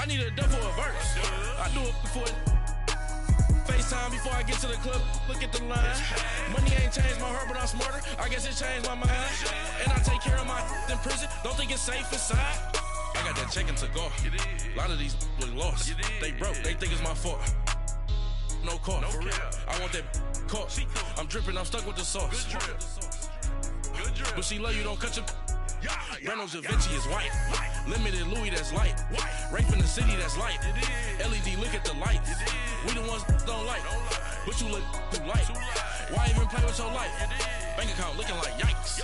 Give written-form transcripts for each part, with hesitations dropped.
I need a dub for a verse. I do it before FaceTime before I get to the club. Look at the line. Money ain't changed my heart, but I'm smarter. I guess it changed my mind. And I take care of my in prison. Don't think it's safe inside. I got that checking to go. A lot of these look lost. They broke. They think it's my fault. No call. For real. I want that caught. I'm dripping. I'm stuck with the sauce. But she love you. Don't cut your. Breno Da Vinci is white. Limited Louis, that's light. Rape in the city, that's light. LED, look at the lights. We the ones don't like. But you look too light. Why even play with your life? Bank account looking like yikes.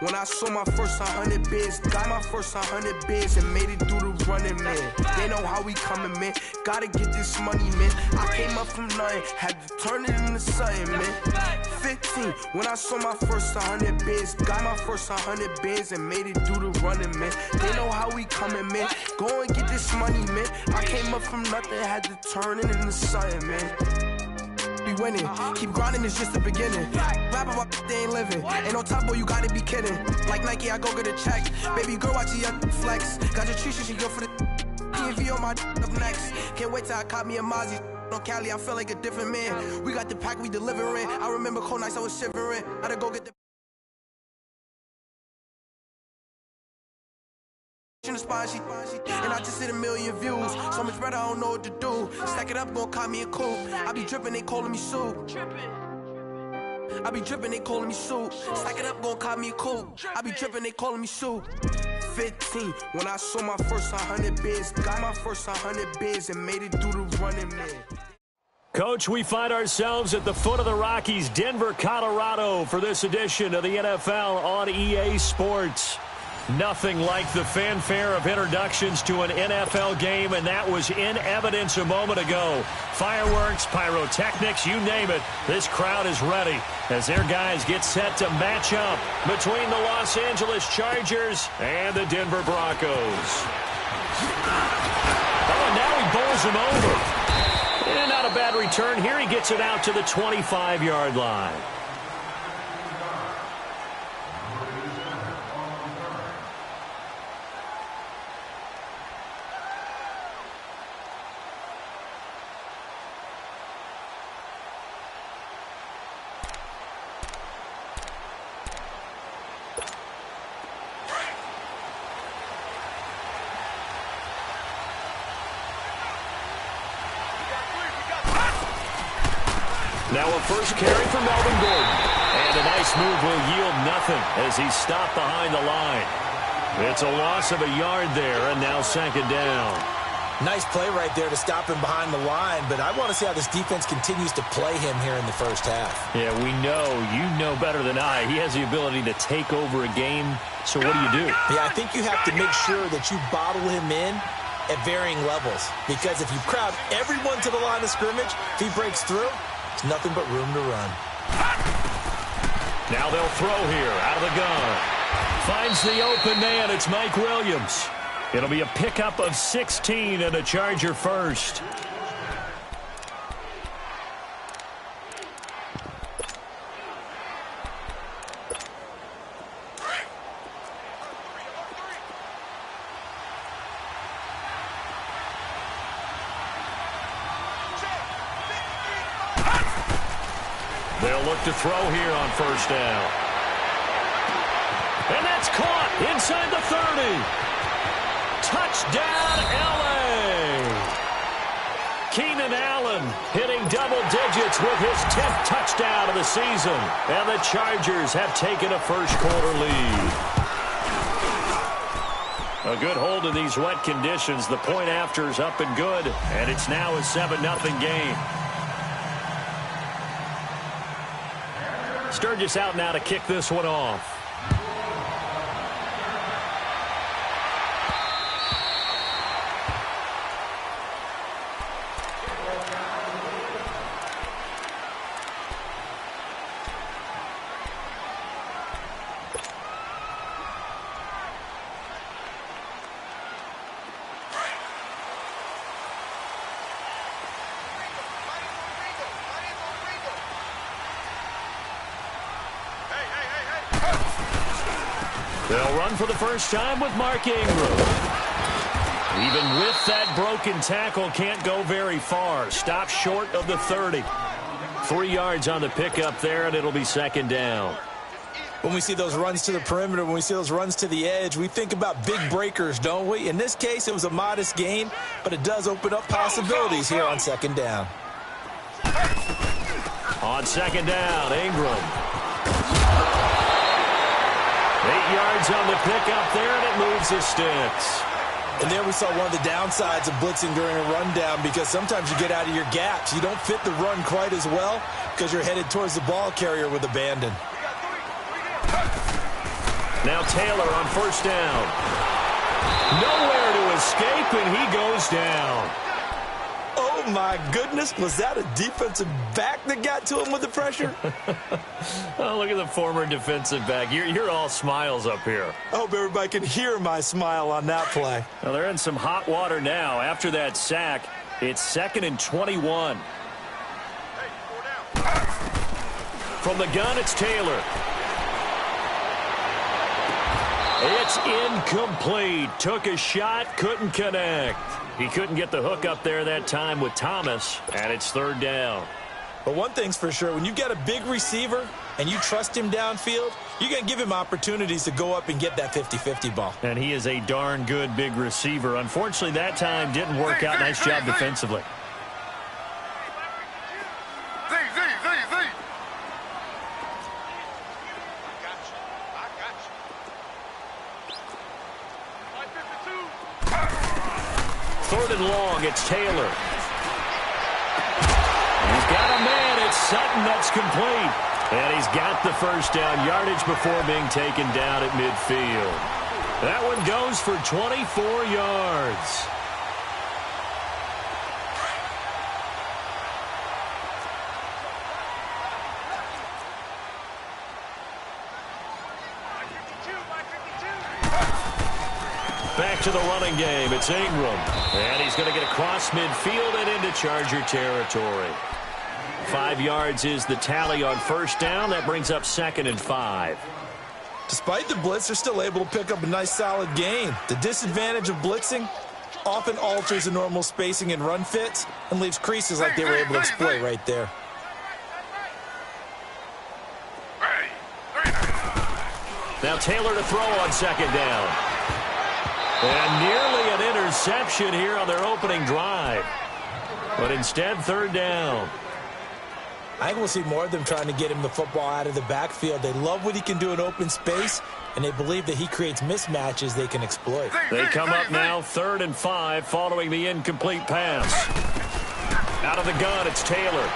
When I saw my first 100 bids, got my first 100 bids and made it through the running, man. They know how we coming, man. Gotta get this money, man. I came up from nothing, had to turn it into something, man. 15, when I saw my first 100 bids, got my first 100 bids and made it through the running, man. They know how we coming, man. Go and get this money, man. I came up from nothing, had to turn it into something, man. Be winning, keep grinding, it's just the beginning. Rap about they ain't living. Ain't no top boy, you gotta be kidding. Like Nike, I go get a check. Baby girl, watch your flex. Got your tree, she go for the PNV on my up next. Can't wait till I caught me a Mozzie. On Cali, I feel like a different man. We got the pack, we delivering. I remember cold nights, I was shivering. I had to go get the in the spine, and I just hit 1 million views. So much better, I don't know what to do. Stack it up, gon' call me a coupe. I be drippin', they calling me soup. I be drippin', they calling me soup. Stack it up, gon' call me a coupe. I be drippin', they calling me soup. 15, when I saw my first 100 bids, got my first 100 bids and made it through the running man. Coach, we find ourselves at the foot of the Rockies, Denver, Colorado, for this edition of the NFL on EA Sports. Nothing like the fanfare of introductions to an NFL game, and that was in evidence a moment ago. Fireworks, pyrotechnics, you name it. This crowd is ready as their guys get set to match up between the Los Angeles Chargers and the Denver Broncos. Oh, and now he bowls him over. And not a bad return here. He gets it out to the 25-yard line. Now a first carry for Melvin Gordon. And a nice move will yield nothing as he's stopped behind the line. It's a loss of a yard there, and now second down. Nice play right there to stop him behind the line, but I want to see how this defense continues to play him here in the first half. Yeah, we know. You know better than I. He has the ability to take over a game, so what do? Yeah, I think you have to make sure that you bottle him in at varying levels, because if you crowd everyone to the line of scrimmage, if he breaks through, there's nothing but room to run. Now they'll throw here out of the gun. Finds the open man. It's Mike Williams. It'll be a pickup of 16 and a Charger first. They'll look to throw here on first down. And that's caught inside the 30. Touchdown, L.A. Keenan Allen hitting double digits with his 10th touchdown of the season. And the Chargers have taken a first-quarter lead. A good hold in these wet conditions. The point after is up and good. And it's now a 7-0 game. Sturgis out now to kick this one off. They'll run for the first time with Mark Ingram. Even with that broken tackle, can't go very far. Stop short of the 30. 3 yards on the pickup there, and it'll be second down. When we see those runs to the perimeter, when we see those runs to the edge, we think about big breakers, don't we? In this case, it was a modest gain, but it does open up possibilities here on second down. On second down, Ingram. 8 yards on the pickup there, and it moves the sticks. And there we saw one of the downsides of blitzing during a rundown, because sometimes you get out of your gaps. You don't fit the run quite as well because you're headed towards the ball carrier with abandon. Now Taylor on first down. Nowhere to escape, and he goes down. Oh, my goodness. Was that a defensive back that got to him with the pressure? Oh, look at the former defensive back. You're all smiles up here. I hope everybody can hear my smile on that play. Well, they're in some hot water now. After that sack, it's 2nd and 21. From the gun, it's Taylor. It's incomplete. Took a shot, couldn't connect. He couldn't get the hook up there that time with Thomas, and it's third down. But one thing's for sure, when you got a big receiver and you trust him downfield, you're going to give him opportunities to go up and get that 50-50 ball. And he is a darn good big receiver. Unfortunately, that time didn't work out. Nice job defensively. Third and long, it's Taylor. He's got a man. It's Sutton. That's complete. And he's got the first down yardage before being taken down at midfield. That one goes for 24 yards. Back to the running game. It's Ingram. And he's going to get across midfield and into Charger territory. 5 yards is the tally on first down. That brings up 2nd and 5. Despite the blitz, they're still able to pick up a nice solid gain. The disadvantage of blitzing often alters the normal spacing and run fits and leaves creases like they were able to exploit right there. Now Taylor to throw on 2nd down. And nearly an interception here on their opening drive. But instead, 3rd down. I think we'll see more of them trying to get him the football out of the backfield. They love what he can do in open space, and they believe that he creates mismatches they can exploit. They come up now 3rd and 5 following the incomplete pass. Out of the gun, it's Taylor.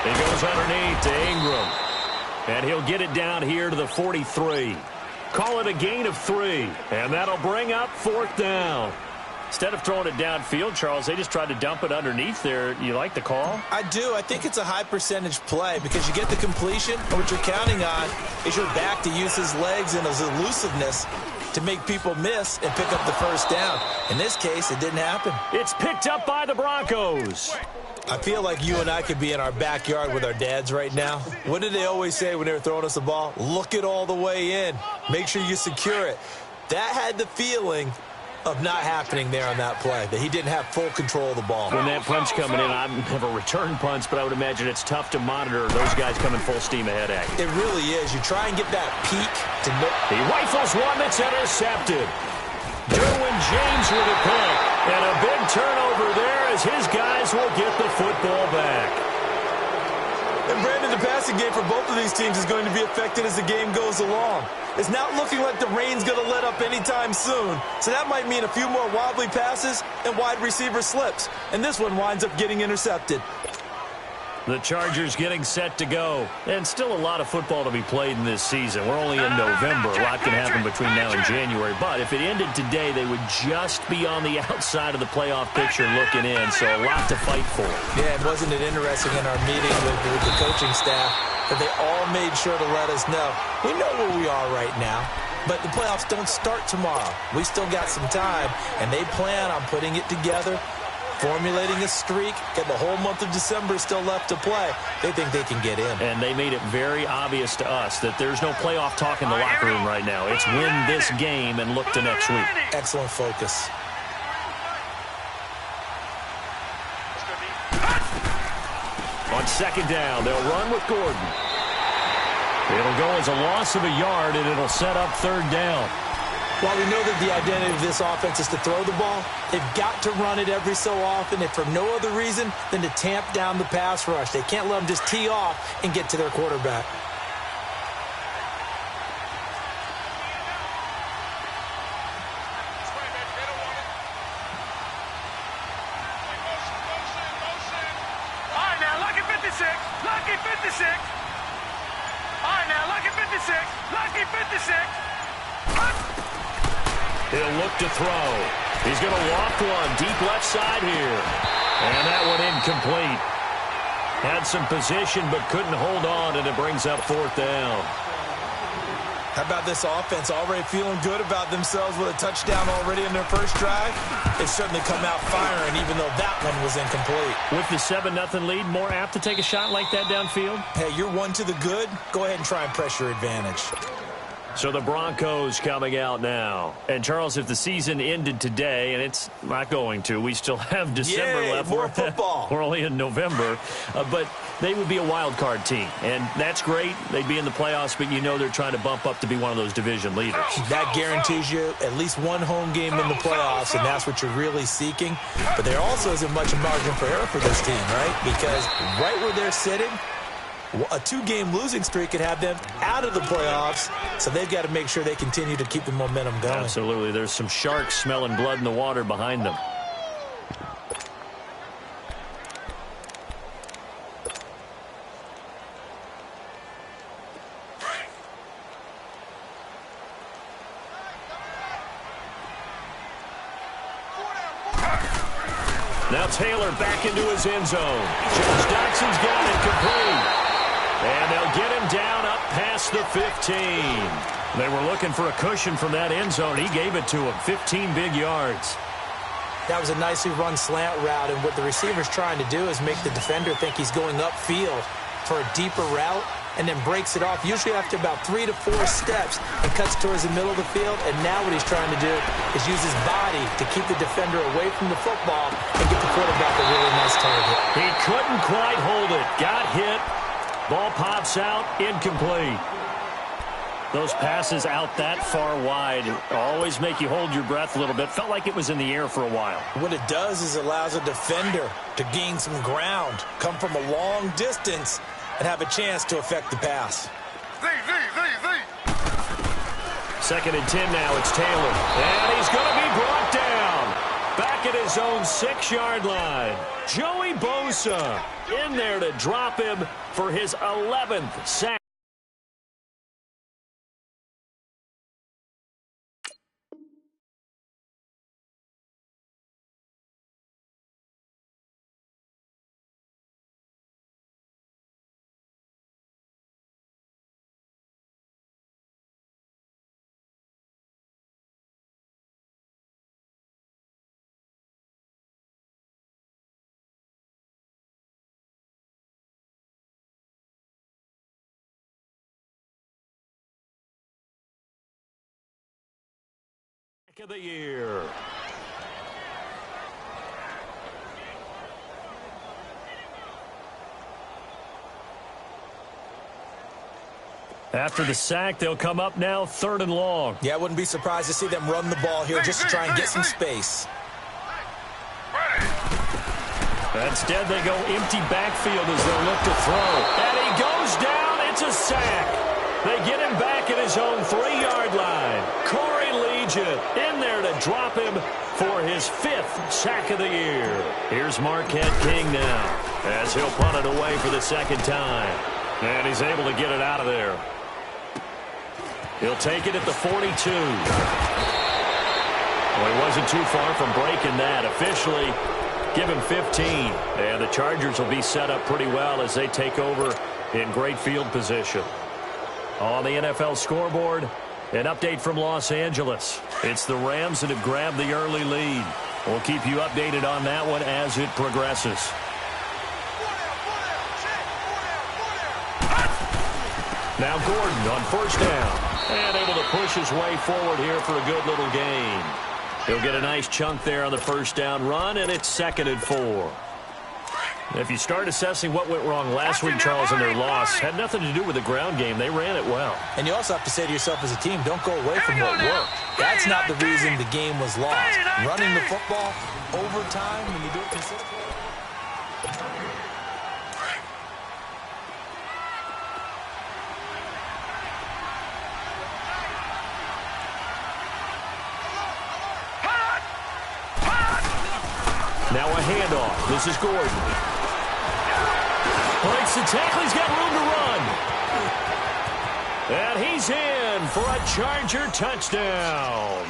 He goes underneath to Ingram. And he'll get it down here to the 43. Call it a gain of 3. And that'll bring up 4th down. Instead of throwing it downfield, Charles, they just tried to dump it underneath there. You like the call? I do. I think it's a high percentage play because you get the completion, and what you're counting on is your back to use his legs and his elusiveness to make people miss and pick up the first down. In this case, it didn't happen. It's picked up by the Broncos. I feel like you and I could be in our backyard with our dads right now. What did they always say when they were throwing us the ball? Look it all the way in. Make sure you secure it. That had the feeling of not happening there on that play, that he didn't have full control of the ball. When that punch coming in, I never return punts, but I would imagine it's tough to monitor those guys coming full steam ahead at you. It really is. You try and get that peak to know. He rifles one that's intercepted. Derwin James with a pick. And a big turnover there as his guys will get the football back. And Brandon, the passing game for both of these teams is going to be affected as the game goes along. It's not looking like the rain's going to let up anytime soon. So that might mean a few more wobbly passes and wide receiver slips. And this one winds up getting intercepted. The Chargers getting set to go. And still a lot of football to be played in this season. We're only in November. A lot can happen between now and January. But if it ended today, they would just be on the outside of the playoff picture looking in. So a lot to fight for. Yeah, and wasn't it interesting in our meeting with the coaching staff that they all made sure to let us know, we know where we are right now, but the playoffs don't start tomorrow. We still got some time, and they plan on putting it together, formulating a streak, got the whole month of December still left to play. They think they can get in. And they made it very obvious to us that there's no playoff talk in the locker room right now. It's win this game and look to next week. Excellent focus. On 2nd down, they'll run with Gordon. It'll go as a loss of a yard, and it'll set up 3rd down. While we know that the identity of this offense is to throw the ball, they've got to run it every so often, if for no other reason than to tamp down the pass rush. They can't let them just tee off and get to their quarterback. He'll look to throw. He's going to walk one deep left side here. And that one incomplete. Had some position but couldn't hold on, and it brings up 4th down. How about this offense already feeling good about themselves with a touchdown already in their first drive? They've certainly come out firing, even though that one was incomplete. With the 7-0 lead, more apt to take a shot like that downfield? Hey, you're one to the good. Go ahead and try and press your advantage. So the Broncos coming out now. And, Charles, if the season ended today, and it's not going to, we still have December left. More football. We're only in November. But they would be a wild card team. And that's great. They'd be in the playoffs, but you know they're trying to bump up to be one of those division leaders. That guarantees you at least one home game in the playoffs, and that's what you're really seeking. But there also isn't much margin for error for this team, right? Because right where they're sitting, a 2-game losing streak could have them out of the playoffs, so they've got to make sure they continue to keep the momentum going. Absolutely. There's some sharks smelling blood in the water behind them. Now Taylor back into his end zone. Jones Doxson's got it complete. And they'll get him down up past the 15. They were looking for a cushion from that end zone. He gave it to him. 15 big yards. That was a nicely run slant route, and what the receiver's trying to do is make the defender think he's going upfield for a deeper route and then breaks it off, usually after about 3 to 4 steps, and cuts towards the middle of the field. And now what he's trying to do is use his body to keep the defender away from the football and get the quarterback a really nice target. He couldn't quite hold it. Got hit. Ball pops out, incomplete. Those passes out that far wide always make you hold your breath a little bit. Felt like it was in the air for a while. What it does is allows a defender to gain some ground, come from a long distance, and have a chance to affect the pass. 2nd and 10 now. It's Taylor. And he's going to be brought down. Back at his own 6-yard line. Joey Bosa in there to drop him for his 11th sack. Of the year. After the sack, they'll come up now 3rd and long. Yeah, I wouldn't be surprised to see them run the ball here just to try and get some space. Instead, they go empty backfield as they look to throw. And he goes down. It's a sack. They get him back at his own 3-yard line. Corey Legion in there to drop him for his 5th sack of the year. Here's Marquette King now as he'll punt it away for the 2nd time. And he's able to get it out of there. He'll take it at the 42. Well, he wasn't too far from breaking that. Officially, give him 15. And the Chargers will be set up pretty well as they take over in great field position. On the NFL scoreboard, an update from Los Angeles. It's the Rams that have grabbed the early lead. We'll keep you updated on that one as it progresses. Now Gordon on 1st down. And able to push his way forward here for a good little gain. He'll get a nice chunk there on the 1st down run, and it's 2nd and 4. If you start assessing what went wrong last week, Charles, in their loss, had nothing to do with the ground game. They ran it well. And you also have to say to yourself as a team, don't go away from what worked. That's not the reason the game was lost. Running the football, overtime, when you do it consistently. Now a handoff. This is Gordon. Breaks the tackle. He's got room to run. And he's in for a Charger touchdown.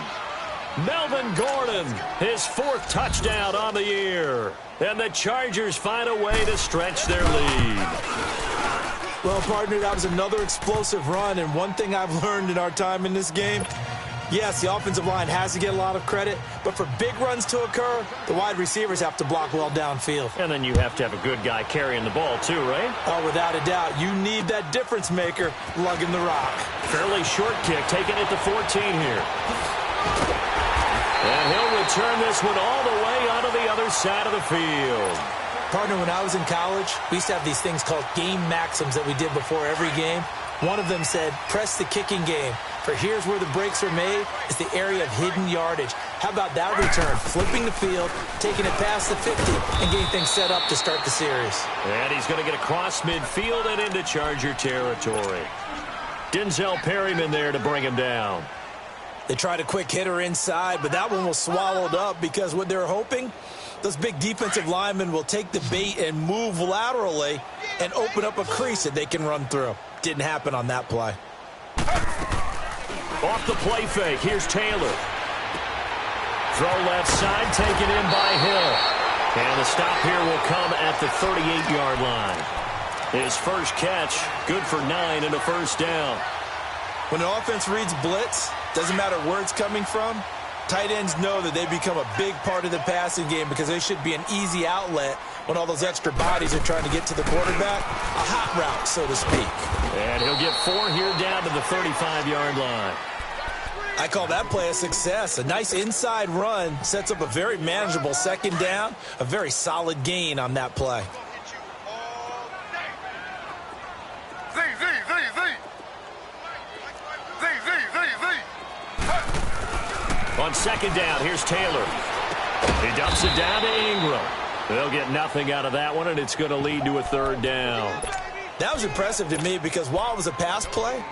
Melvin Gordon, his 4th touchdown on the year. And the Chargers find a way to stretch their lead. Well, partner, that was another explosive run. And one thing I've learned in our time in this game, Yes, the offensive line has to get a lot of credit, but for big runs to occur, the wide receivers have to block well downfield. And then you have to have a good guy carrying the ball too, right? Oh, without a doubt. You need that difference maker lugging the rock. Fairly short kick, taking it to 14 here. And he'll return this one all the way onto the other side of the field. Partner, when I was in college, we used to have these things called game maxims that we did before every game. One of them said, press the kicking game. For here's where the breaks are made. It's the area of hidden yardage. How about that return? Flipping the field, taking it past the 50, and getting things set up to start the series. And he's going to get across midfield and into Charger territory. Denzel Perryman there to bring him down. They tried a quick hitter inside, but that one was swallowed up because what they're hoping, those big defensive linemen will take the bait and move laterally and open up a crease that they can run through. Didn't happen on that play. Off the play fake, here's Taylor. Throw left side, taken in by Hill. And the stop here will come at the 38-yard line. His first catch, good for 9 and a first down. When an offense reads blitz, doesn't matter where it's coming from, tight ends know that they become a big part of the passing game because they should be an easy outlet when all those extra bodies are trying to get to the quarterback. A hot route, so to speak. And he'll get 4 here down to the 35-yard line. I call that play a success. A nice inside run sets up a very manageable second down, a very solid gain on that play. On second down, here's Taylor. He dumps it down to Ingram. They'll get nothing out of that one, and it's going to lead to a third down. That was impressive to me because while it was a pass play,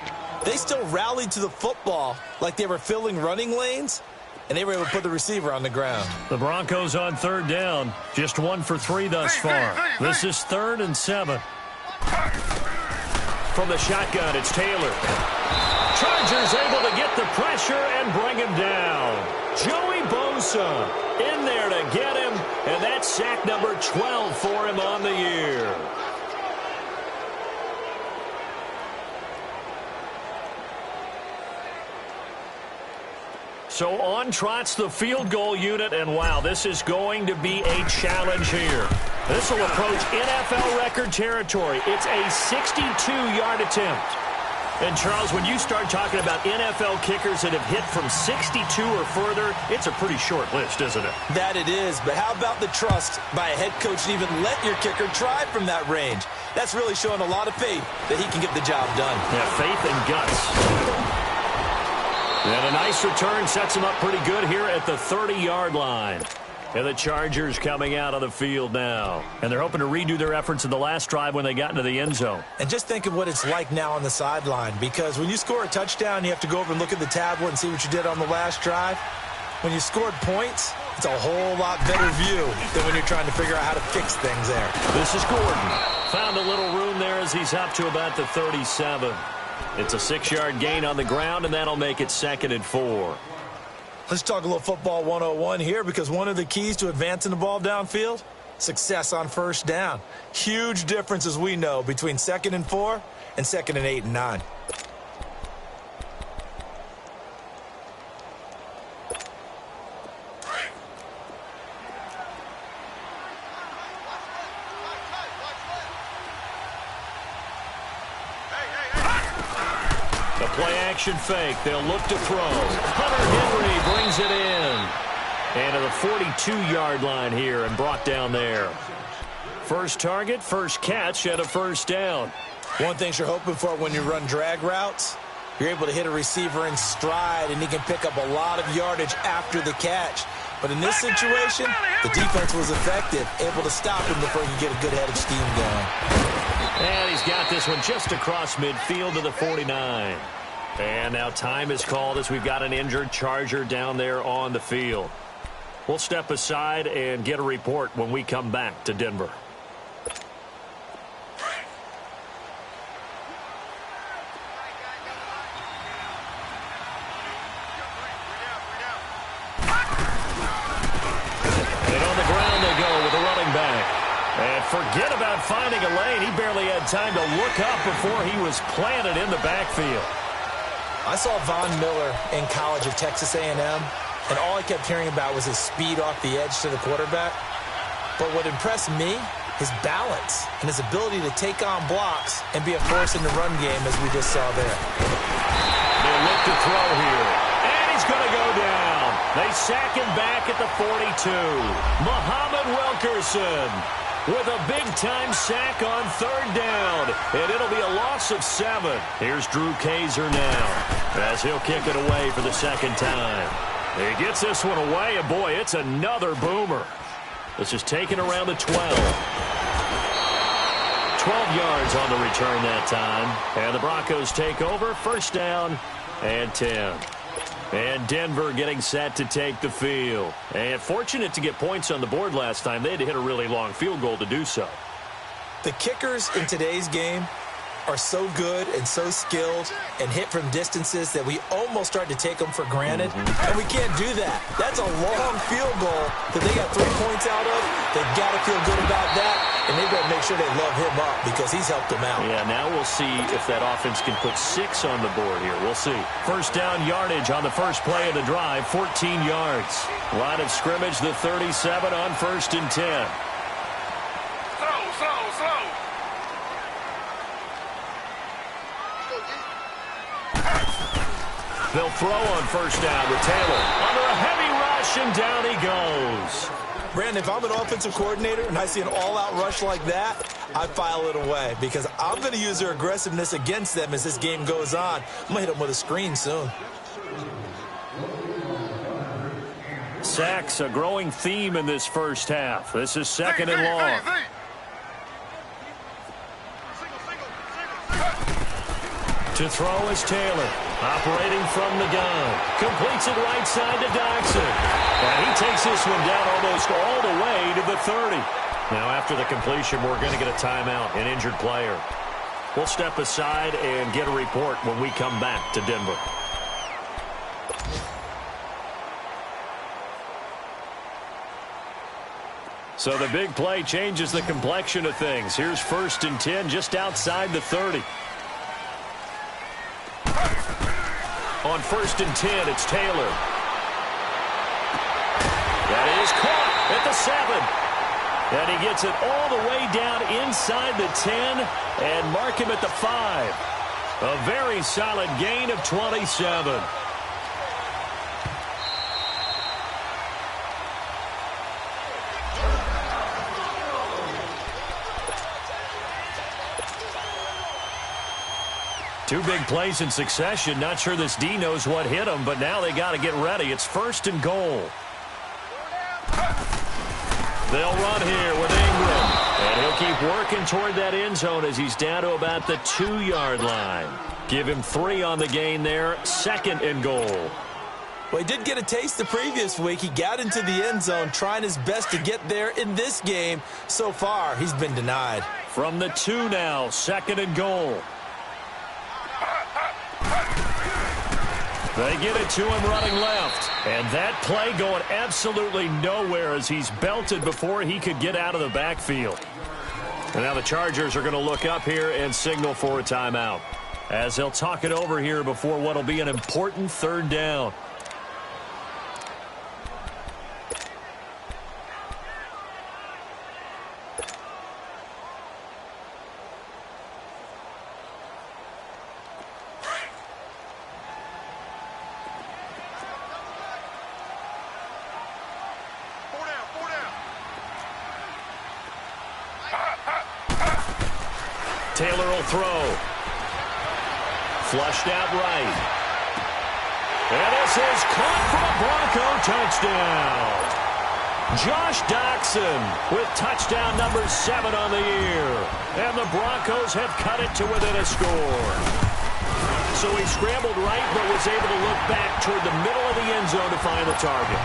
they still rallied to the football like they were filling running lanes, and they were able to put the receiver on the ground. The Broncos on third down, just 1 for 3 thus far. This is 3rd and 7. From the shotgun, it's Taylor. Chargers able to get the pressure and bring him down. Joey Bosa in there to get him, and that's sack number 12 for him on the year. So on trots the field goal unit, and wow, this is going to be a challenge here. This will approach NFL record territory. It's a 62-yard attempt. And, Charles, when you start talking about NFL kickers that have hit from 62 or further, it's a pretty short list, isn't it? That it is, but how about the trust by a head coach to even let your kicker try from that range? That's really showing a lot of faith that he can get the job done. Yeah, faith and guts. And a nice return sets him up pretty good here at the 30-yard line. And the Chargers coming out of the field now. And they're hoping to redo their efforts in the last drive when they got into the end zone. And just think of what it's like now on the sideline, because when you score a touchdown, you have to go over and look at the tablet and see what you did on the last drive. When you scored points, it's a whole lot better view than when you're trying to figure out how to fix things there. This is Gordon. Found a little room there as he's up to about the 37. It's a 6-yard gain on the ground, and that'll make it 2nd and 4. Let's talk a little football 101 here, because one of the keys to advancing the ball downfield, success on first down. Huge difference, as we know, between 2nd and 4 and 2nd and 8 and 9. The play-action fake. They'll look to throw. Hunter Henry brings it in. And to the 42-yard line here and brought down there. First target, first catch, and a first down. One thing you're hoping for when you run drag routes, you're able to hit a receiver in stride, and he can pick up a lot of yardage after the catch. But in this situation, the defense was effective, able to stop him before he could get a good head of steam going. And he's got this one just across midfield to the 49. And now time is called as we've got an injured Charger down there on the field. We'll step aside and get a report when we come back to Denver. And on the ground they go with a running back. And forget about finding a lane. He barely had time to look up before he was planted in the backfield. I saw Von Miller in college at Texas A&M, and all I kept hearing about was his speed off the edge to the quarterback. But what impressed me, his balance and his ability to take on blocks and be a force in the run game, as we just saw there. They look to throw here, and he's going to go down. They sack him back at the 42. Muhammad Wilkerson with a big-time sack on 3rd down, and it'll be a loss of 7. Here's Drew Kaiser now as he'll kick it away for the 2nd time. He gets this one away, and boy, it's another boomer. This is taken around the 12. 12 yards on the return that time, and the Broncos take over, 1st down and 10. And Denver getting set to take the field. And fortunate to get points on the board last time. They had to hit a really long field goal to do so. The kickers in today's game are so good and so skilled and hit from distances that we almost start to take them for granted. And we can't do that. That's a long field goal that they got 3 points out of. They've got to feel good about that, and they've got to make sure they love him up because he's helped them out. Yeah, now we'll see if that offense can put 6 on the board here. We'll see. 1st down yardage on the first play of the drive, 14 yards. Line of scrimmage, the 37 on 1st and 10. They'll throw on 1st down with Taylor. Under a heavy rush, and down he goes. Brandon, if I'm an offensive coordinator and I see an all-out rush like that, I file it away because I'm going to use their aggressiveness against them as this game goes on. I'm going to hit them with a screen soon. Sacks, a growing theme in this first half. This is 2nd and long. To throw is Taylor, operating from the gun. Completes it right side to Doxson. And he takes this one down almost all the way to the 30. Now, after the completion, we're going to get a timeout, an injured player. We'll step aside and get a report when we come back to Denver. So the big play changes the complexion of things. Here's 1st and 10 just outside the 30. On 1st and 10, it's Taylor. That is caught at the 7. And he gets it all the way down inside the 10 and mark him at the 5. A very solid gain of 27. Two big plays in succession. Not sure this D knows what hit him, but now they got to get ready. It's 1st and goal. They'll run here with Ingram. And he'll keep working toward that end zone as he's down to about the 2-yard line. Give him 3 on the gain there. 2nd and goal. Well, he did get a taste the previous week. He got into the end zone trying his best to get there in this game. So far, he's been denied. From the 2 now, 2nd and goal. They get it to him running left. And that play going absolutely nowhere as he's belted before he could get out of the backfield. And now the Chargers are going to look up here and signal for a timeout as they'll talk it over here before what will be an important 3rd down. Taylor will throw. Flushed out right. And this is caught for a Bronco touchdown. Josh Doxson with touchdown number 7 on the year. And the Broncos have cut it to within a score. So he scrambled right but was able to look back toward the middle of the end zone to find the target.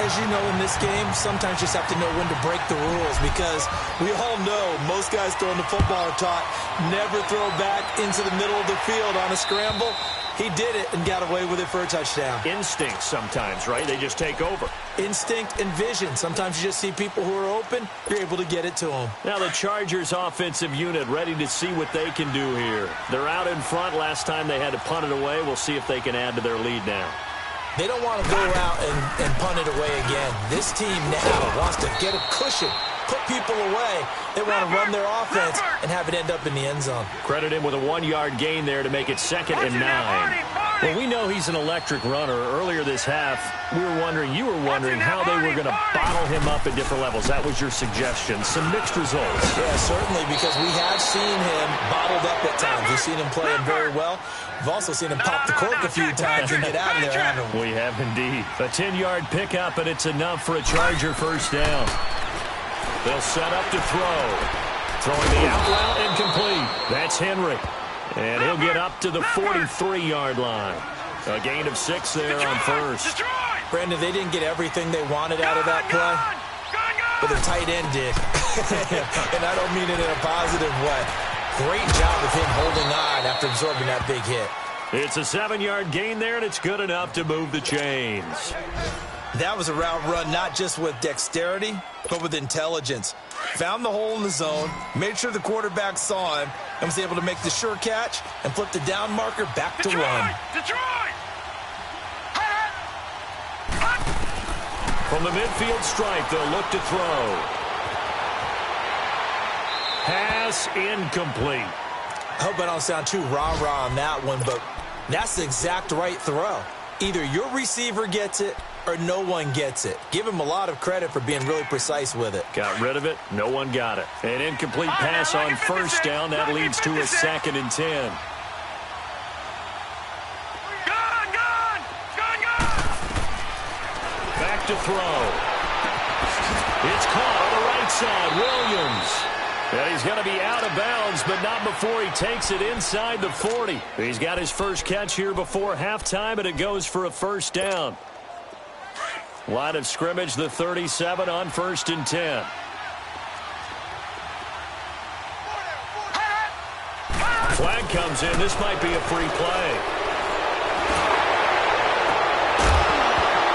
As you know, in this game, sometimes you just have to know when to break the rules because we all know most guys throwing the football are taught never throw back into the middle of the field on a scramble. He did it and got away with it for a touchdown. Instinct sometimes, right? They just take over. Instinct and vision. Sometimes you just see people who are open, you're able to get it to them. Now the Chargers offensive unit ready to see what they can do here. They're out in front. Last time they had to punt it away. We'll see if they can add to their lead now. They don't want to go out and punt it away again. This team now wants to get a cushion, put people away. They want to run their offense and have it end up in the end zone. Credit him with a 1-yard gain there to make it 2nd and 9. Well, we know he's an electric runner. Earlier this half, you were wondering how they were going to bottle him up at different levels. That was your suggestion. Some mixed results. Yeah, certainly, because we have seen him bottled up at times. We've seen him playing very well. We've also seen him pop the cork a few times and get out of there, haven't we? We have indeed. A 10-yard pickup, and it's enough for a Charger first down. They'll set up to throw. Throwing the out route incomplete. That's Henry. And he'll get up to the 43-yard line. A gain of 6 there on first. Brandon, they didn't get everything they wanted out of that play, but the tight end did. And I don't mean it in a positive way. Great job of him holding on after absorbing that big hit. It's a 7-yard gain there, and it's good enough to move the chains. That was a route run not just with dexterity, but with intelligence. Found the hole in the zone, made sure the quarterback saw him, and was able to make the sure catch and flip the down marker back to run. From the midfield stripe, they'll look to throw. Pass incomplete. I hope I don't sound too rah-rah on that one, but that's the exact right throw. Either your receiver gets it or no one gets it. Give him a lot of credit for being really precise with it. Got rid of it. No one got it. An incomplete pass on first down. That leads to a 2nd and 10. Back to throw. It's caught on the right side. Williams. And he's going to be out of bounds, but not before he takes it inside the 40. He's got his first catch here before halftime, and it goes for a first down. Line of scrimmage, the 37 on 1st and 10. Flag comes in. This might be a free play.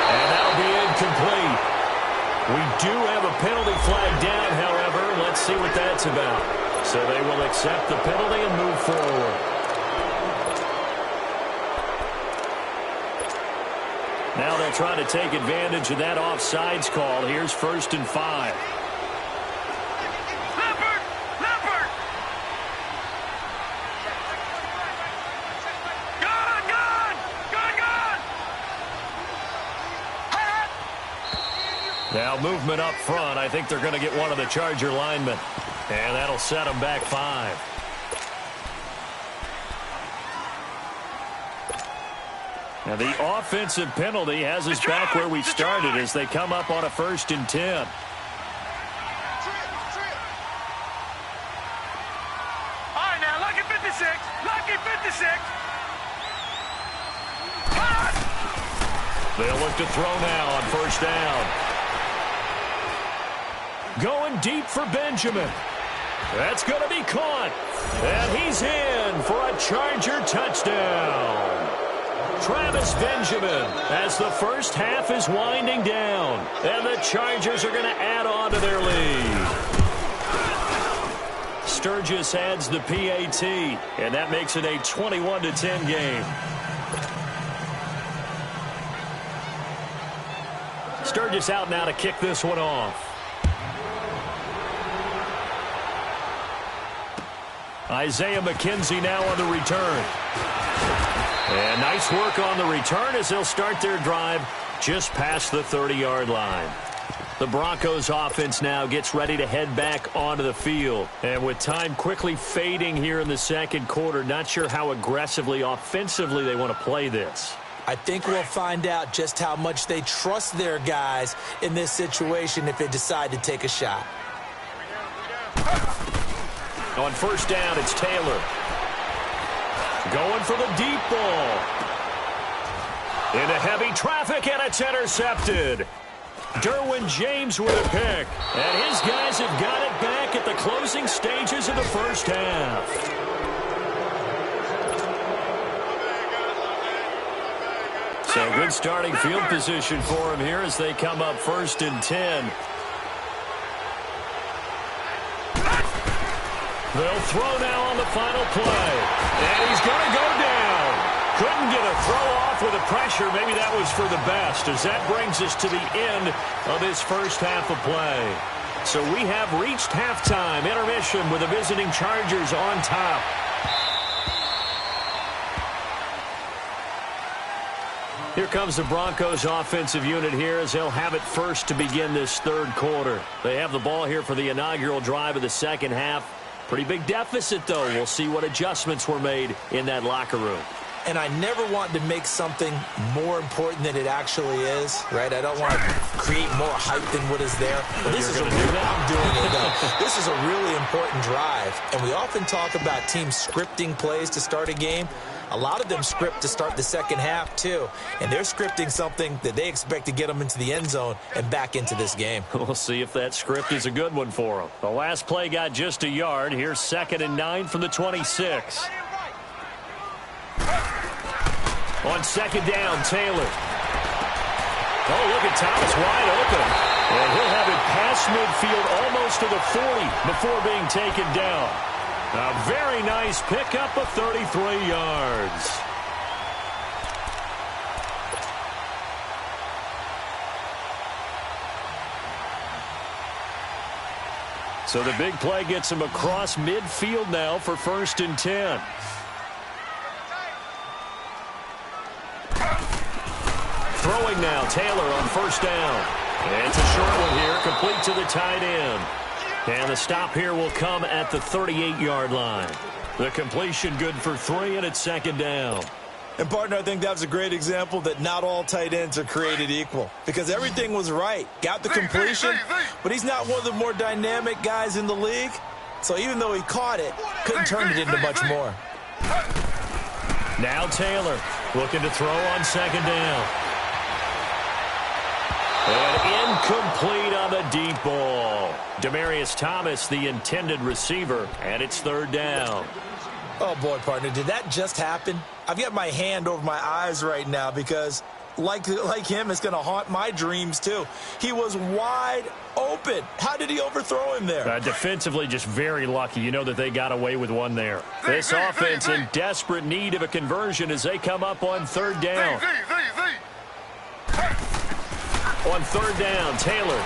And that'll be incomplete. We do have a penalty flag down, however. Let's see what that's about. So they will accept the penalty and move forward. Now they'll try to take advantage of that offsides call. Here's 1st and 5. Now movement up front. I think they're going to get one of the Charger linemen. And that'll set them back 5. Now the offensive penalty has us back where we started as they come up on a 1st and 10. All right, now, lucky 56. Lucky 56. They'll look to throw now on 1st down. Going deep for Benjamin. That's going to be caught. And he's in for a Charger touchdown. Travis Benjamin as the first half is winding down. And the Chargers are going to add on to their lead. Sturgis adds the PAT, and that makes it a 21-10 game. Sturgis out now to kick this one off. Isaiah McKenzie now on the return. And nice work on the return as they'll start their drive just past the 30-yard line. The Broncos offense now gets ready to head back onto the field. And with time quickly fading here in the 2nd quarter, not sure how aggressively, offensively they want to play this. I think we'll find out just how much they trust their guys in this situation if they decide to take a shot. On 1st down, it's Taylor. Going for the deep ball. Into heavy traffic, and it's intercepted. Derwin James with a pick. And his guys have got it back at the closing stages of the first half. So good starting field position for him here as they come up 1st and 10. They'll throw now on the final play. And he's going to go down. Couldn't get a throw off with the pressure. Maybe that was for the best, as that brings us to the end of this first half of play. So we have reached halftime. Intermission with the visiting Chargers on top. Here comes the Broncos offensive unit here as they'll have it first to begin this third quarter. They have the ball here for the inaugural drive of the second half. Pretty big deficit, though. We'll see what adjustments were made in that locker room. And I never want to make something more important than it actually is, right? I don't want to create more hype than what is there. But this is I'm doing it, though. This is a really important drive. And we often talk about teams scripting plays to start a game. A lot of them script to start the second half, too. And they're scripting something that they expect to get them into the end zone and back into this game. We'll see if that script is a good one for them. The last play got just a yard. Here's 2nd and 9 from the 26. On 2nd down, Taylor. Oh, look at Thomas wide open. And he'll have it past midfield almost to the 40 before being taken down. A very nice pickup of 33 yards. So the big play gets him across midfield now for 1st and 10. Throwing now, Taylor on 1st down. And it's a short one here, complete to the tight end. And the stop here will come at the 38-yard line. The completion good for 3, and it's 2nd down. And, partner, I think that was a great example that not all tight ends are created equal. Because everything was right. Got the completion, but he's not one of the more dynamic guys in the league. So even though he caught it, couldn't turn it into much more. Now Taylor looking to throw on 2nd down. And incomplete on the deep ball. Demaryius Thomas, the intended receiver, and it's 3rd down. Oh, boy, partner, did that just happen? I've got my hand over my eyes right now because, like him, it's going to haunt my dreams, too. He was wide open. How did he overthrow him there? Defensively, just very lucky. You know that they got away with one there. This offense in desperate need of a conversion as they come up on 3rd down. On 3rd down, Taylor.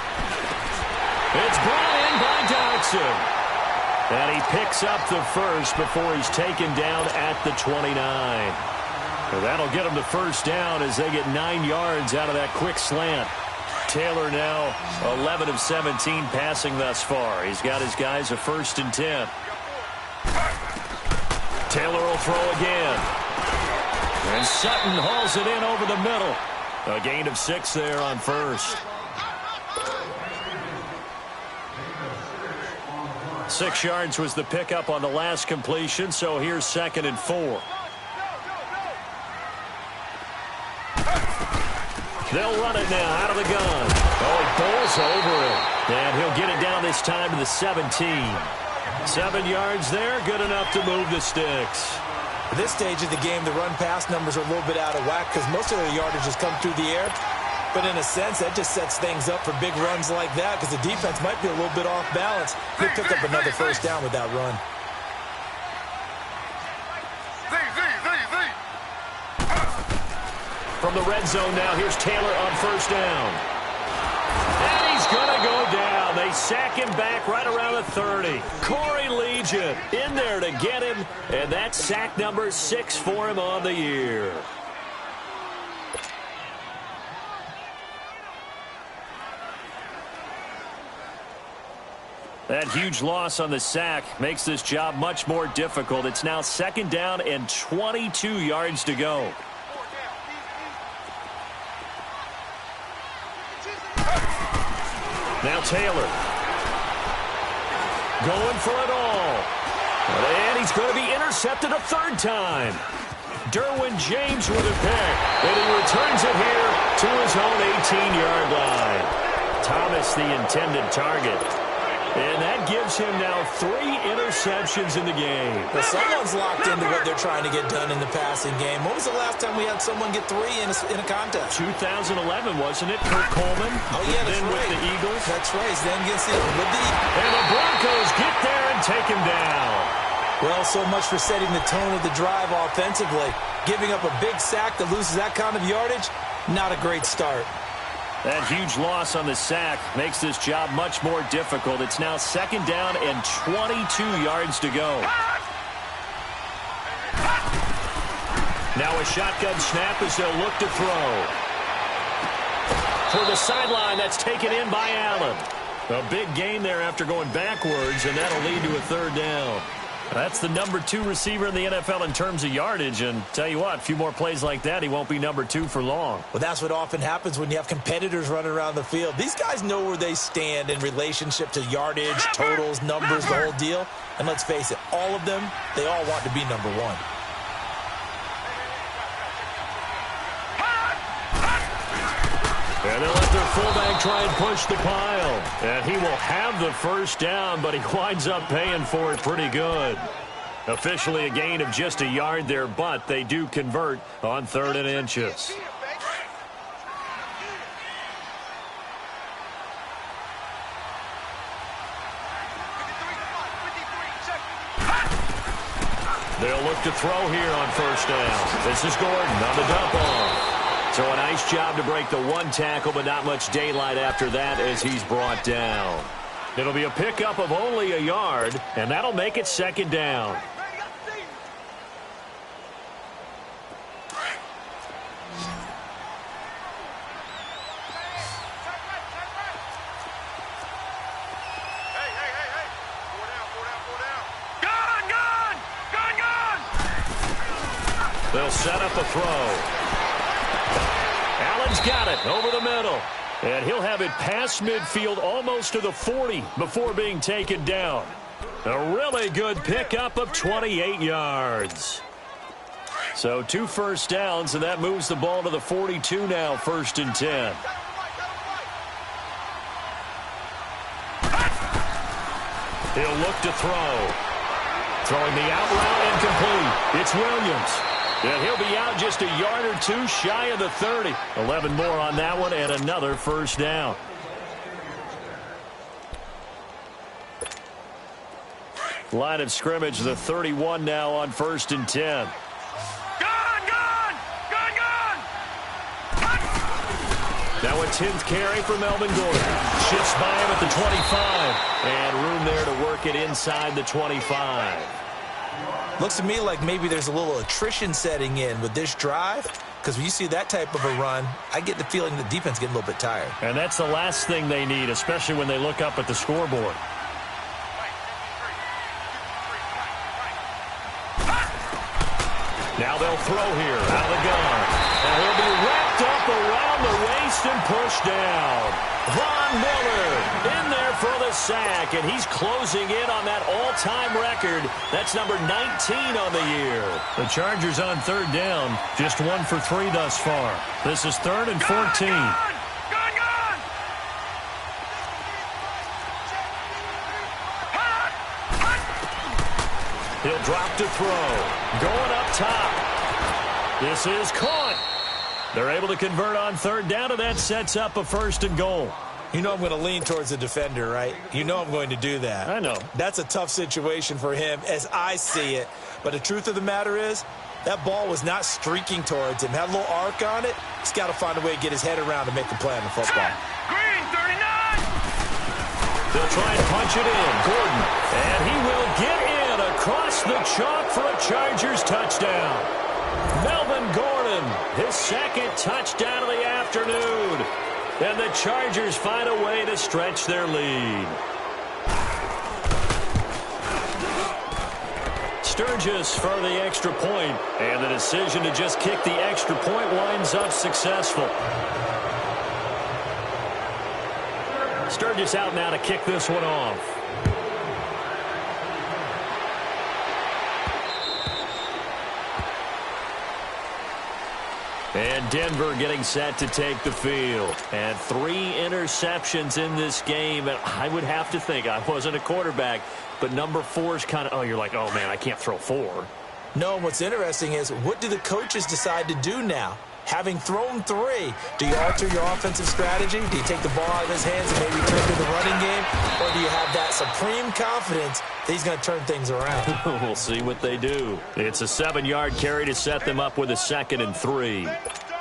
It's brought in by Dodson. And he picks up the first before he's taken down at the 29. Well, that'll get him the 1st down as they get 9 yards out of that quick slant. Taylor now 11 of 17 passing thus far. He's got his guys a 1st and 10. Taylor will throw again. And Sutton hauls it in over the middle. A gain of 6 there on 1st. 6 yards was the pickup on the last completion, so here's 2nd and 4. They'll run it now out of the gun. Oh, he bowls over it. And he'll get it down this time to the 17. 7 yards there, good enough to move the sticks. At this stage of the game, the run-pass numbers are a little bit out of whack because most of their yardage has come through the air. But in a sense, that just sets things up for big runs like that because the defense might be a little bit off balance. They pick up another 1st down with that run. From the red zone now, here's Taylor on 1st down. And he's going to go down. They sack him back right around the 30. Corey Legion in there to get him, and that's sack number 6 for him on the year. That huge loss on the sack makes this job much more difficult. It's now 2nd down and 22 yards to go. Now Taylor. Going for it all. And he's going to be intercepted a 3rd time. Derwin James with a pick. And he returns it here to his own 18-yard line. Thomas the intended target. And that gives him now 3 interceptions in the game. Well, someone's locked into what they're trying to get done in the passing game. When was the last time we had someone get 3 in a contest? 2011, wasn't it? Kurt Coleman. Oh, yeah, that's then right. with the Eagles. That's right. Then against the Eagles. And the Broncos get there and take him down. Well, so much for setting the tone of the drive offensively. Giving up a big sack that loses that kind of yardage, not a great start. That huge loss on the sack makes this job much more difficult. It's now 2nd down and 22 yards to go. Now a shotgun snap as they'll look to throw. For the sideline, that's taken in by Allen. A big gain there after going backwards, and that'll lead to a 3rd down. That's the number 2 receiver in the NFL in terms of yardage, and tell you what, a few more plays like that, he won't be number 2 for long. Well, that's what often happens when you have competitors running around the field. These guys know where they stand in relationship to yardage, totals, numbers, the whole deal. And let's face it, all of them, they all want to be number 1. And they'll let their fullback try and push the pile. And he will have the 1st down, but he winds up paying for it pretty good. Officially a gain of just a yard there, but they do convert on 3rd and inches. They'll look to throw here on 1st down. This is Gordon on the dump off. So a nice job to break the 1 tackle, but not much daylight after that as he's brought down. It'll be a pickup of only a yard, and that'll make it 2nd down. They'll set up a throw. Allen's got it over the middle. And he'll have it past midfield almost to the 40 before being taken down. A really good pickup of 28 yards. So 2 1st downs, and that moves the ball to the 42 now, 1st and 10. He'll look to throw. Throwing the out route incomplete. It's Williams. And he'll be out just a yard or 2 shy of the 30. 11 more on that one and another 1st down. Line of scrimmage, the 31 now on 1st and 10. Now a 10th carry for Melvin Gordon. Shifts by him at the 25. And room there to work it inside the 25. Looks to me like maybe there's a little attrition setting in with this drive, because when you see that type of a run, I get the feeling the defense getting a little bit tired. And that's the last thing they need, especially when they look up at the scoreboard. Now they'll throw here out of the gun. And he'll be wrapped up around the waist and pushed down. Von Miller in there for the sack, and he's closing in on that all-time record. That's number 19 on the year. The Chargers on 3rd down, just 1 for 3 thus far. This is 3rd and 14. He'll drop to throw. Going up top. This is caught. They're able to convert on 3rd down, and that sets up a 1st and goal. You know I'm going to lean towards the defender, right? You know I'm going to do that. I know. That's a tough situation for him as I see it. But the truth of the matter is, that ball was not streaking towards him. Had a little arc on it. He's got to find a way to get his head around to make a play on the football. Green, 39! They'll try and punch it in. Gordon. And he will get in across the chalk for a Chargers touchdown. Melvin Gordon, his 2nd touchdown of the afternoon. And the Chargers find a way to stretch their lead. Sturgis for the extra point, and the decision to just kick the extra point winds up successful. Sturgis out now to kick this one off. And Denver getting set to take the field. And 3 interceptions in this game. And I would have to think, I wasn't a quarterback, but number 4 is kind of, oh, you're like, oh, man, I can't throw 4. No, what's interesting is, what do the coaches decide to do now? Having thrown 3, do you alter your offensive strategy? Do you take the ball out of his hands and maybe turn to the running game? Or do you have that supreme confidence that he's going to turn things around? We'll see what they do. It's a 7-yard carry to set them up with a 2nd and 3.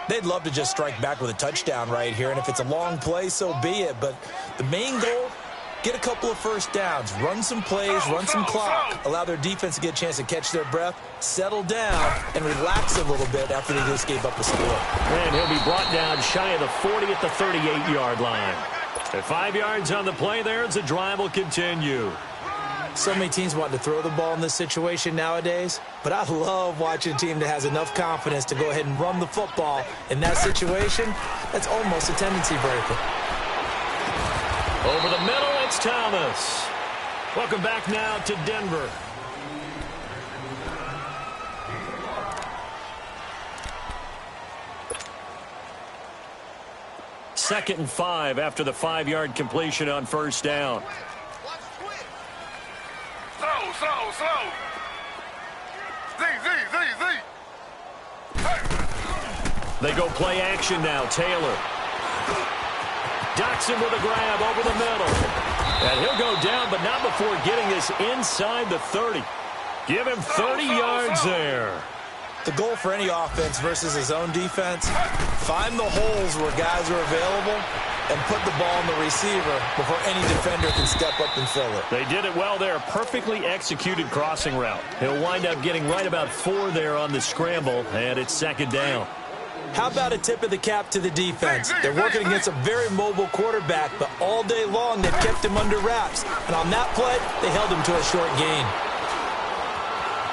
They'd love to just strike back with a touchdown right here, and if it's a long play, so be it. But the main goal, get a couple of first downs, run some plays, run some clock, allow their defense to get a chance to catch their breath, settle down, and relax a little bit after they just gave up a score. And he'll be brought down shy of the 40 at the 38-yard line. At 5 yards on the play there, the drive will continue. So many teams want to throw the ball in this situation nowadays, but I love watching a team that has enough confidence to go ahead and run the football. In that situation, that's almost a tendency breaker. Over the middle, it's Thomas. Welcome back now to Denver. Second and 5 after the 5-yard completion on first down. Slow. Z. Hey. They go play action now. Taylor. Doxson with a grab over the middle. And he'll go down, but not before getting this inside the 30. Give him 30 yards there. The goal for any offense versus his own defense, find the holes where guys are available and put the ball on the receiver before any defender can step up and fill it. They did it well there. Perfectly executed crossing route. He'll wind up getting right about 4 there on the scramble, and it's 2nd down. How about a tip of the cap to the defense? They're working against a very mobile quarterback, but all day long they've kept him under wraps. And on that play, they held him to a short gain.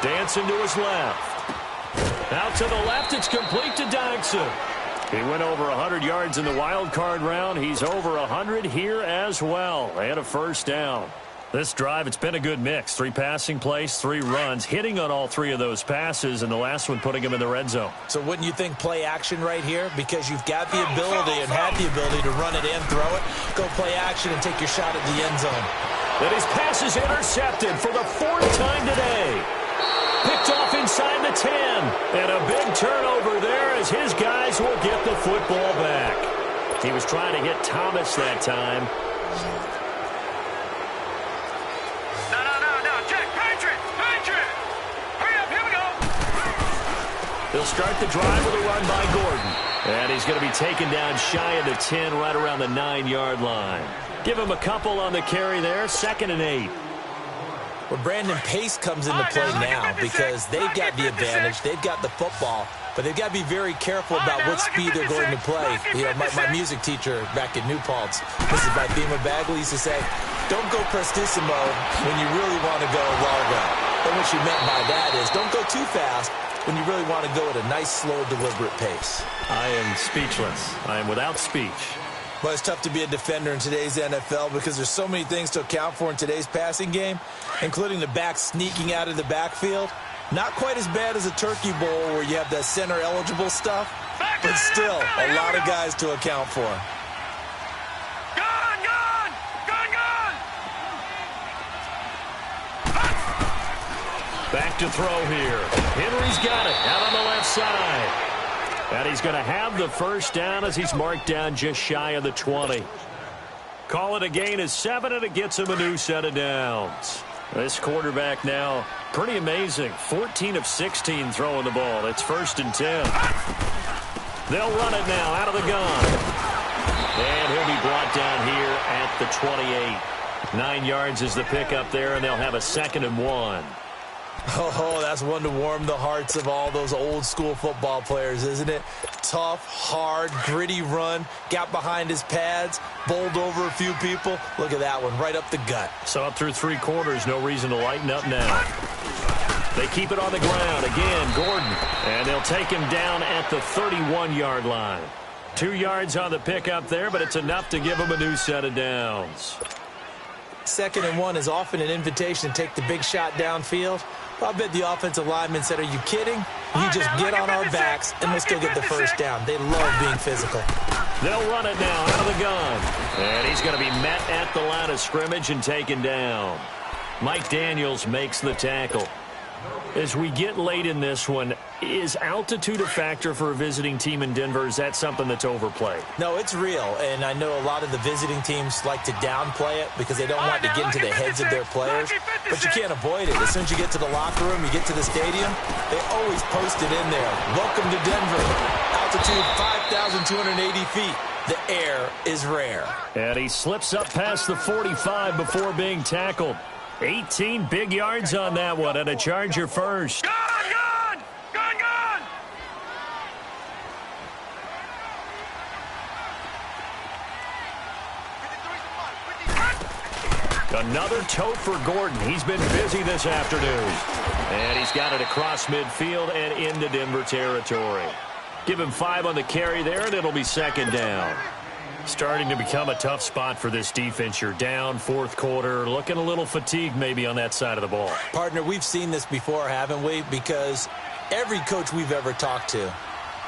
Dancing to his left. Out to the left, it's complete to Doxson. He went over 100 yards in the wild card round. He's over 100 here as well. And a first down. This drive, it's been a good mix. 3 passing plays, 3 runs, hitting on all 3 of those passes, and the last one putting him in the red zone. So wouldn't you think play action right here? Because you've got the ability and had the ability to run it and throw it. Go play action and take your shot at the end zone. And his pass is intercepted for the 4th time today. Picked off inside the 10. And a big turnover there as his guys will get the football back. He was trying to hit Thomas that time. No. Jack, Patriot. Hurry up, here we go. They'll start the drive with a run by Gordon. And he's going to be taken down shy of the 10 right around the 9-yard line. Give him a couple on the carry there. 2nd and 8. Well, Brandon, pace comes into play now because they've got the advantage. They've got the football, but they've got to be very careful about what speed they're going to play. You know, my music teacher back at New Paltz, Mrs. Bythema Bagley, used to say, don't go prestissimo when you really want to go largo. And what she meant by that is don't go too fast when you really want to go at a nice, slow, deliberate pace. I am speechless. I am without speech. Well, it's tough to be a defender in today's NFL because there's so many things to account for in today's passing game, including the back sneaking out of the backfield. Not quite as bad as a turkey bowl where you have that center-eligible stuff, but still a lot of guys to account for. Gone! Back to throw here. Henry's got it out on the left side. And he's going to have the first down as he's marked down just shy of the 20. Call it a gain of 7, and it gets him a new set of downs. This quarterback now, pretty amazing. 14 of 16 throwing the ball. It's 1st and 10. They'll run it now out of the gun. And he'll be brought down here at the 28. 9 yards is the pickup there, and they'll have a 2nd and 1. Oh, that's one to warm the hearts of all those old-school football players, isn't it? Tough, hard, gritty run, got behind his pads, bowled over a few people. Look at that one, right up the gut. So up through 3 quarters, no reason to lighten up now. They keep it on the ground. Again, Gordon. And they'll take him down at the 31-yard line. 2 yards on the pickup there, but it's enough to give him a new set of downs. 2nd and 1 is often an invitation to take the big shot downfield. I bet the offensive lineman said, are you kidding? You just get on our backs, and we'll still get the first down. They love being physical. They'll run it now out of the gun. And he's going to be met at the line of scrimmage and taken down. Mike Daniels makes the tackle. As we get late in this one, is altitude a factor for a visiting team in Denver? Is that something that's overplayed? No, it's real, and I know a lot of the visiting teams like to downplay it because they don't want to get into the heads of their players, but you can't avoid it. As soon as you get to the locker room, you get to the stadium, they always post it in there. Welcome to Denver. Altitude 5,280 feet. The air is rare. And he slips up past the 45 before being tackled. 18 big yards on that one, and a Charger first. Gone! Another tote for Gordon. He's been busy this afternoon. And he's got it across midfield and into Denver territory. Give him 5 on the carry there, and it'll be second down. Starting to become a tough spot for this defense. You're down fourth quarter, looking a little fatigued maybe on that side of the ball. Partner, we've seen this before, haven't we? Because every coach we've ever talked to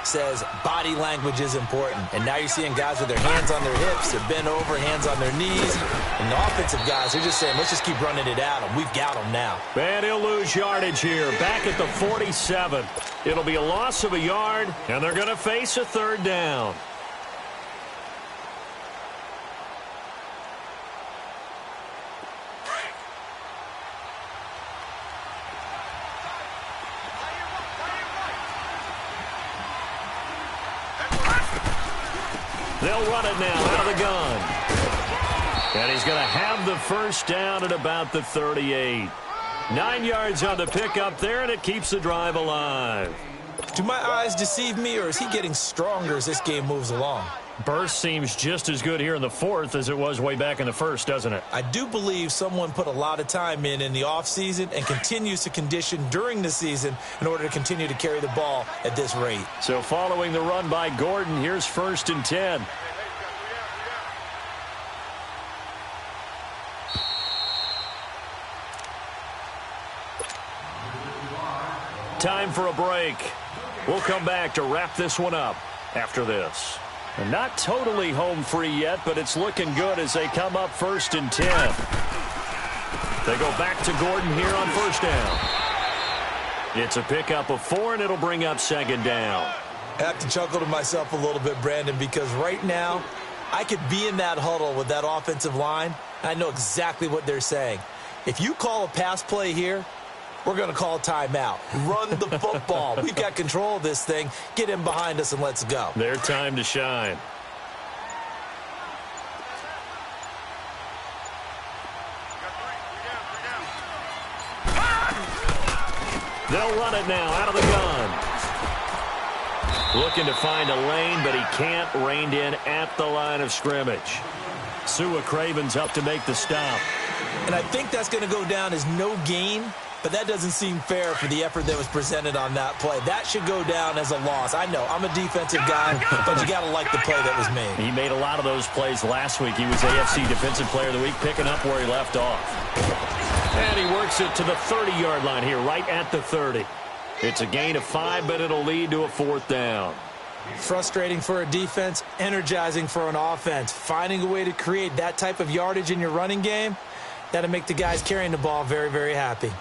says body language is important. And now you're seeing guys with their hands on their hips, they're bent over, hands on their knees. And the offensive guys, they're just saying, let's just keep running it at them. We've got them now. And he'll lose yardage here, back at the 47. It'll be a loss of a yard, and they're going to face a third down. They'll run it now out of the gun. And he's going to have the first down at about the 38. 9 yards on the pickup there, and it keeps the drive alive. Do my eyes deceive me, or is he getting stronger as this game moves along? Burst seems just as good here in the fourth as it was way back in the first, doesn't it? I do believe someone put a lot of time in the offseason and continues to condition during the season in order to continue to carry the ball at this rate. So following the run by Gordon, here's 1st and 10. Time for a break. We'll come back to wrap this one up after this. And not totally home free yet, but it's looking good as they come up 1st and 10. They go back to Gordon here on first down. It's a pickup of 4, and it'll bring up 2nd down. I have to chuckle to myself a little bit, Brandon, because right now I could be in that huddle with that offensive line. I know exactly what they're saying. If you call a pass play here, we're going to call a timeout. Run the football. We've got control of this thing. Get in behind us and let's go. Their time to shine. They'll run it now out of the gun. Looking to find a lane, but he can't. Reined in at the line of scrimmage. Sua Craven's up to make the stop. And I think that's going to go down as no gain. But that doesn't seem fair for the effort that was presented on that play. That should go down as a loss. I know, I'm a defensive guy, but you got to like the play that was made. He made a lot of those plays last week. He was AFC Defensive Player of the Week, picking up where he left off. And he works it to the 30-yard line here, right at the 30. It's a gain of 5, but it'll lead to a 4th down. Frustrating for a defense, energizing for an offense. Finding a way to create that type of yardage in your running game, that'll make the guys carrying the ball very, very happy.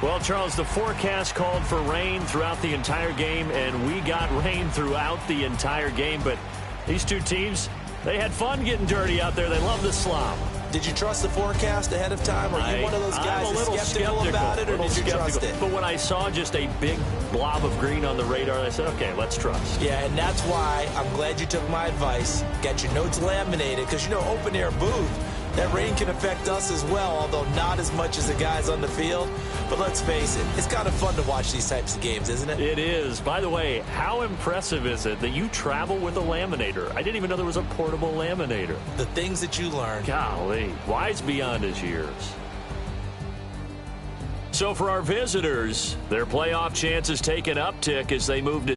Well, Charles, the forecast called for rain throughout the entire game, and we got rain throughout the entire game. But these two teams, they had fun getting dirty out there. They love the slop. Did you trust the forecast ahead of time? Are you one of those guys that's skeptical about it, or did you trust it? But when I saw just a big blob of green on the radar, I said, okay, let's trust. Yeah, and that's why I'm glad you took my advice. Got your notes laminated, because, you know, open-air booth, that rain can affect us as well, although not as much as the guys on the field. But let's face it, it's kind of fun to watch these types of games, isn't it? It is. By the way, how impressive is it that you travel with a laminator? I didn't even know there was a portable laminator. The things that you learn. Golly, wise beyond his years. So for our visitors, their playoff chances take an uptick as they move to